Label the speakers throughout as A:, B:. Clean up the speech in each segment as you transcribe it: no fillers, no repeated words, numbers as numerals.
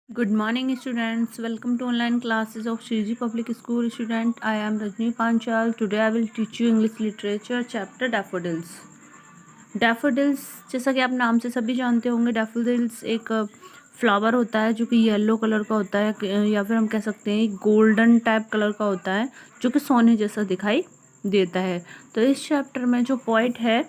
A: Good morning, students. Welcome to online classes of Shiji Public School. Student, I am Rajni Panchal. Today I will teach you English Literature Chapter Daffodils. Daffodils, जैसा कि आप नाम से सभी जानते होंगे, daffodils एक फ्लावर होता है जो कि येलो कलर का होता है, या फिर हम कह सकते हैं गोल्डन टाइप कलर का होता है, जो कि सोने जैसा दिखाई देता है। तो इस चैप्टर में जो पोइट है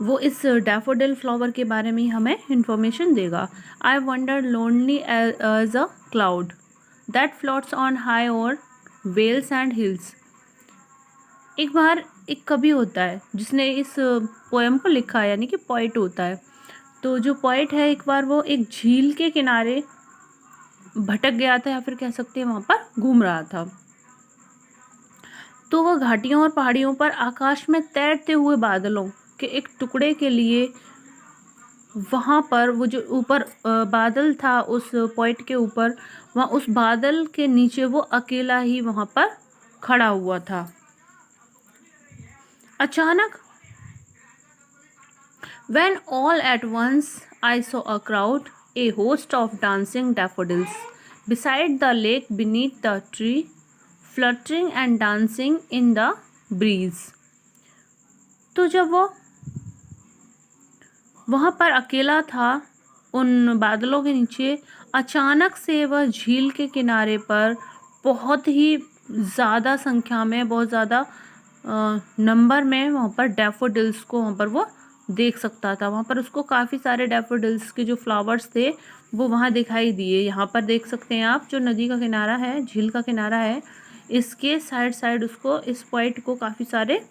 A: वो इस डैफोडिल फ्लावर के बारे में हमें इंफॉर्मेशन देगा। I wander lonely as a cloud that floats on high over vales and hills. एक बार एक कवि होता है जिसने इस पोएम को लिखा है, यानी कि पोइट होता है। तो जो पोइट है, एक बार वो एक झील के किनारे भटक गया था, या फिर कह सकते हैं वहाँ पर घूम रहा था। तो वह घाटियों और पहाड़ियों पर आकाश में तैरते हुए बादलों के एक टुकड़े के लिए वहाँ पर वो जो ऊपर बादल था उस पॉइंट के ऊपर, वहाँ उस बादल के नीचे वो अकेला ही वहाँ पर खड़ा हुआ था। अचानक when all at once I saw a crowd, a host of dancing daffodils beside the lake beneath the tree, fluttering and dancing in the breeze. तो जब वो वहाँ पर अकेला था उन बादलों के नीचे, अचानक से वह झील के किनारे पर बहुत ही ज़्यादा संख्या में, बहुत ज़्यादा नंबर में वहाँ पर डैफोडिल्स को वहाँ पर वो देख सकता था। वहाँ पर उसको काफ़ी सारे डैफोडिल्स के जो फ्लावर्स थे वो वहाँ दिखाई दिए। यहाँ पर देख सकते हैं आप, जो नदी का किनारा है, झील का किनारा है, इसके साइड साइड उसको, इस पॉइंट को काफ़ी सारे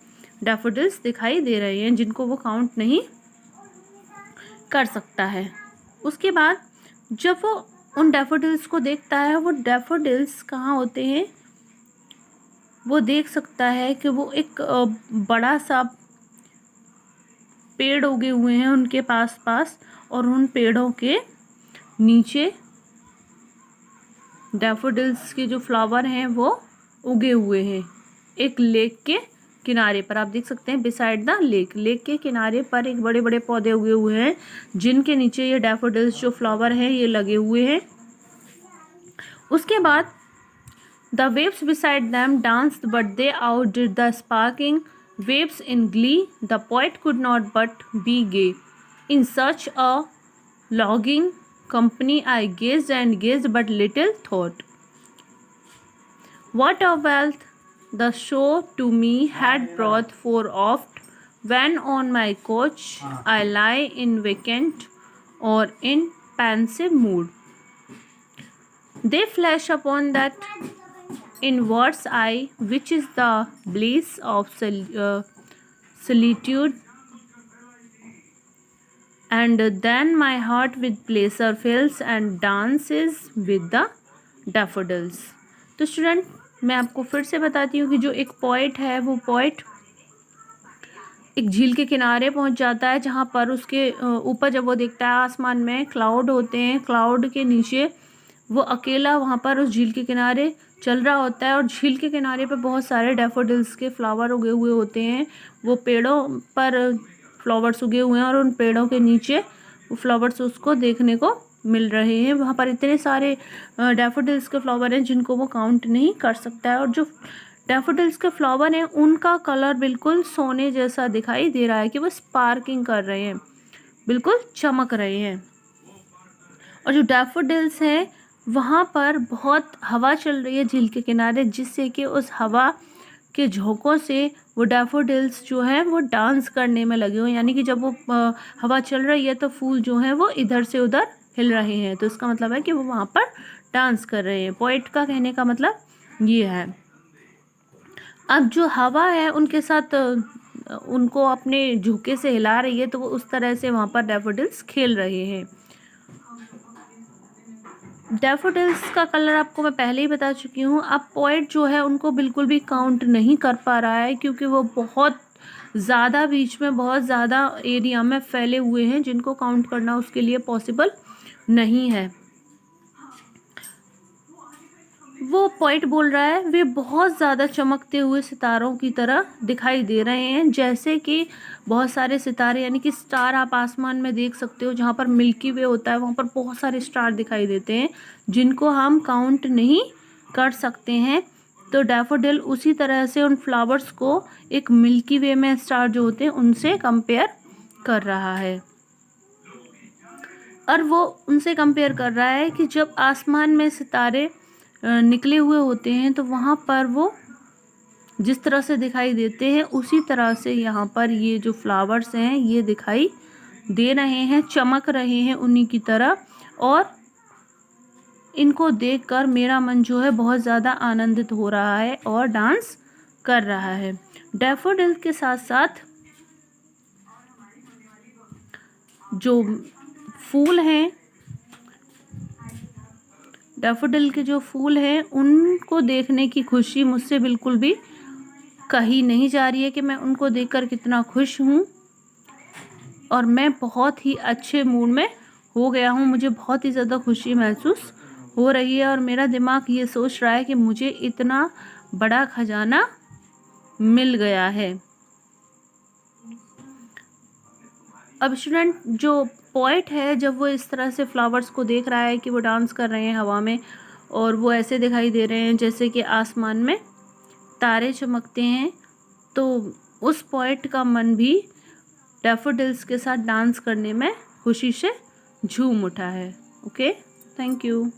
A: डैफोडिल्स दिखाई दे रहे हैं, जिनको वो काउंट नहीं कर सकता है। उसके बाद जब वो उन डैफोडिल्स को देखता है, वो डैफोडिल्स कहाँ होते हैं वो देख सकता है कि वो एक बड़ा सा पेड़ उगे हुए हैं उनके पास पास, और उन पेड़ों के नीचे डैफोडिल्स के जो फ्लावर हैं वो उगे हुए हैं एक लेक के किनारे पर। आप देख सकते हैं बिसाइड द लेक, लेक के किनारे पर एक बड़े बड़े पौधे उगे हुए हैं, जिनके नीचे ये डैफोडिल्स जो फ्लावर हैं ये लगे हुए हैं। उसके बाद the waves beside them danced, but they outdid the sparkling waves in glee. The poet could not but be gay. In such a longing company I gazed and gazed, but little thought what a wealth the show to me had brought, for oft when on my couch I lie in vacant or in pensive mood, they flash upon that inwards eye, which is the bliss of solitude, and then my heart with pleasure fills and dances with the daffodils. तो student, मैं आपको फिर से बताती हूँ कि जो एक पोइट है, वो पोइट एक झील के किनारे पहुँच जाता है, जहाँ पर उसके ऊपर जब वो देखता है आसमान में क्लाउड होते हैं, क्लाउड के नीचे वो अकेला वहाँ पर उस झील के किनारे चल रहा होता है, और झील के किनारे पर बहुत सारे डैफोडिल्स के फ्लावर उगे हुए होते हैं। वो पेड़ों पर फ्लावर्स उगे हुए हैं, और उन पेड़ों के नीचे वो फ्लावर्स उसको देखने को मिल रहे हैं। वहाँ पर इतने सारे डैफोडिल्स के फ्लावर हैं जिनको वो काउंट नहीं कर सकता है, और जो डैफोडिल्स के फ्लावर हैं उनका कलर बिल्कुल सोने जैसा दिखाई दे रहा है, कि वो स्पार्किंग कर रहे हैं, बिल्कुल चमक रहे हैं। और जो डैफोडिल्स हैं वहाँ पर बहुत हवा चल रही है झील के किनारे, जिससे कि उस हवा के झोंकों से वो डैफोडिल्स जो है वो डांस करने में लगे हुए हैं। यानी कि जब वो हवा चल रही है तो फूल जो हैं वो इधर से उधर हिल रहे हैं, तो इसका मतलब है कि वो वहाँ पर डांस कर रहे हैं। पोइट का कहने का मतलब ये है। अब जो हवा है उनके साथ उनको अपने झोंके से हिला रही है, तो वो उस तरह से वहाँ पर डैफोडिल्स खेल रहे हैं। डैफोडिल्स का कलर आपको मैं पहले ही बता चुकी हूँ। अब पोइट जो है उनको बिल्कुल भी काउंट नहीं कर पा रहा है, क्योंकि वो बहुत ज़्यादा बीच में, बहुत ज़्यादा एरिया में फैले हुए हैं, जिनको काउंट करना उसके लिए पॉसिबल नहीं है। वो पॉइंट बोल रहा है वे बहुत ज़्यादा चमकते हुए सितारों की तरह दिखाई दे रहे हैं, जैसे कि बहुत सारे सितारे यानी कि स्टार आप आसमान में देख सकते हो, जहाँ पर मिल्की वे होता है वहाँ पर बहुत सारे स्टार दिखाई देते हैं जिनको हम काउंट नहीं कर सकते हैं। तो डैफोडिल उसी तरह से उन फ्लावर्स को एक मिल्की वे में स्टार जो होते हैं उनसे कंपेयर कर रहा है। और वो उनसे कंपेयर कर रहा है कि जब आसमान में सितारे निकले हुए होते हैं तो वहाँ पर वो जिस तरह से दिखाई देते हैं उसी तरह से यहाँ पर ये जो फ्लावर्स हैं ये दिखाई दे रहे हैं, चमक रहे हैं उन्हीं की तरह। और इनको देखकर मेरा मन जो है बहुत ज़्यादा आनंदित हो रहा है और डांस कर रहा है। डैफोडिल के साथ साथ जो फूल हैं, डैफोडिल के जो फूल हैं उनको देखने की खुशी मुझसे बिल्कुल भी कही नहीं जा रही है कि मैं उनको देखकर कितना खुश हूँ। और मैं बहुत ही अच्छे मूड में हो गया हूँ, मुझे बहुत ही ज़्यादा खुशी महसूस हो रही है और मेरा दिमाग ये सोच रहा है कि मुझे इतना बड़ा खजाना मिल गया है। अब स्टूडेंट जो पोएट है जब वो इस तरह से फ्लावर्स को देख रहा है कि वो डांस कर रहे हैं हवा में और वो ऐसे दिखाई दे रहे हैं जैसे कि आसमान में तारे चमकते हैं, तो उस पोएट का मन भी डैफोडिल्स के साथ डांस करने में खुशी से झूम उठा है। Okay, thank you.